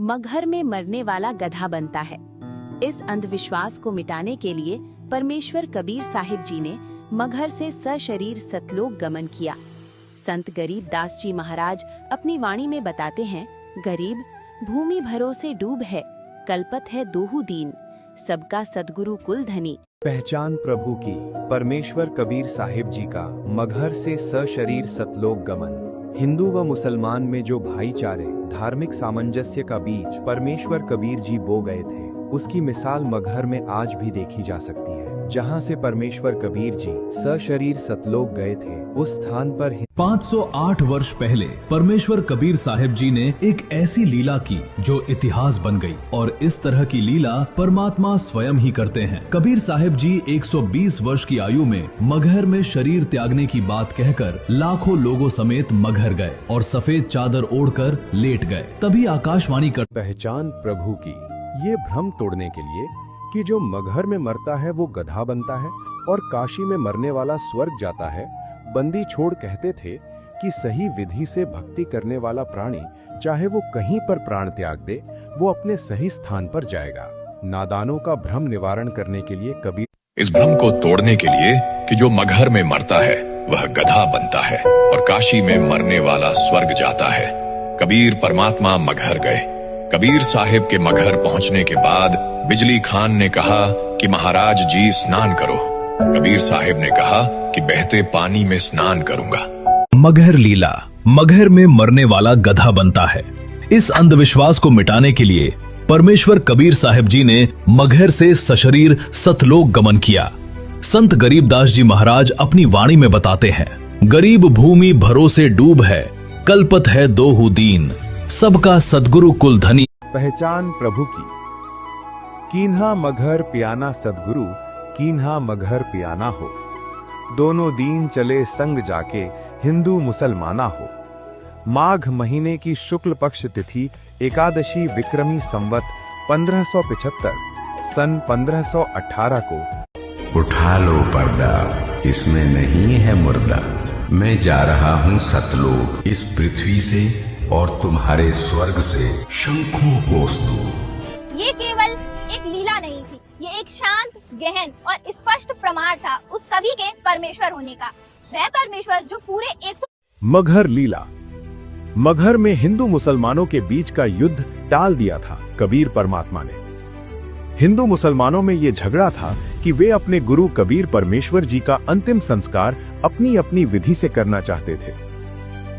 मगहर में मरने वाला गधा बनता है। इस अंधविश्वास को मिटाने के लिए परमेश्वर कबीर साहिब जी ने मगहर से सशरीर सतलोक गमन किया। संत गरीब दास जी महाराज अपनी वाणी में बताते हैं, गरीब भूमि भरोसे डूब है, कल्पत है दोहु दीन, सबका सद्गुरु कुल धनी। पहचान प्रभु की। परमेश्वर कबीर साहिब जी का मगहर से सशरीर सतलोक गमन। हिंदू व मुसलमान में जो भाईचारे, धार्मिक सामंजस्य का बीज परमेश्वर कबीर जी बो गए थे, उसकी मिसाल मगहर में आज भी देखी जा सकती है। जहां से परमेश्वर कबीर जी सशरीर सतलोक गए थे, उस स्थान पर 508 वर्ष पहले परमेश्वर कबीर साहिब जी ने एक ऐसी लीला की जो इतिहास बन गई, और इस तरह की लीला परमात्मा स्वयं ही करते हैं। कबीर साहिब जी 120 वर्ष की आयु में मगहर में शरीर त्यागने की बात कहकर लाखों लोगों समेत मगहर गए और सफेद चादर ओढ़कर लेट गए। तभी आकाशवाणी कर पहचान प्रभु की। ये भ्रम तोड़ने के लिए कि जो मगहर में मरता है वो गधा बनता है और काशी में मरने वाला स्वर्ग जाता है, बंदी छोड़ कहते थे कि सही विधि से भक्ति करने वाला प्राणी चाहे वो कहीं पर प्राण त्याग दे, वो अपने सही स्थान पर जाएगा। नादानों का भ्रम निवारण करने के लिए कबीर इस भ्रम को तोड़ने के लिए कि जो मगहर में मरता है वह गधा बनता है और काशी में मरने वाला स्वर्ग जाता है, कबीर परमात्मा मगहर गए। कबीर साहिब के मगहर पहुंचने के बाद बिजली खान ने कहा कि महाराज जी स्नान करो। कबीर साहिब ने कहा कि बहते पानी में स्नान करूंगा। मगहर लीला। मगहर में मरने वाला गधा बनता है। इस अंधविश्वास को मिटाने के लिए परमेश्वर कबीर साहिब जी ने मगहर से सशरीर सतलोक गमन किया। संत गरीब दास जी महाराज अपनी वाणी में बताते हैं, गरीब भूमि भरोसे डूब है, कल्पत है दोहु दीन, सबका सद्गुरु कुल धनी। पहचान प्रभु की। कीन्हा मगहर पियाना सद्गुरु, कीन्हा मगहर पियाना हो, दोनों दीन चले संग जाके हिंदू मुसलमाना हो। माघ महीने की शुक्ल पक्ष तिथि एकादशी विक्रमी संवत 1575 सन 1518 को उठा लो पर्दा, इसमें नहीं है मुर्दा, मैं जा रहा हूँ सतलोक, इस पृथ्वी से और तुम्हारे स्वर्ग से शंखों कोस दूर। ये केवल एक लीला नहीं थी, ये एक शांत, गहन और स्पष्ट प्रमाण था उस कवि के परमेश्वर होने का। वह परमेश्वर जो पूरे 100 मगहर लीला। मगहर में हिंदू मुसलमानों के बीच का युद्ध टाल दिया था कबीर परमात्मा ने। हिंदू मुसलमानों में ये झगड़ा था कि वे अपने गुरु कबीर परमेश्वर जी का अंतिम संस्कार अपनी अपनी विधि से करना चाहते थे।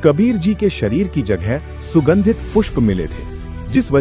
कबीर जी के शरीर की जगह सुगंधित पुष्प मिले थे, जिस वजह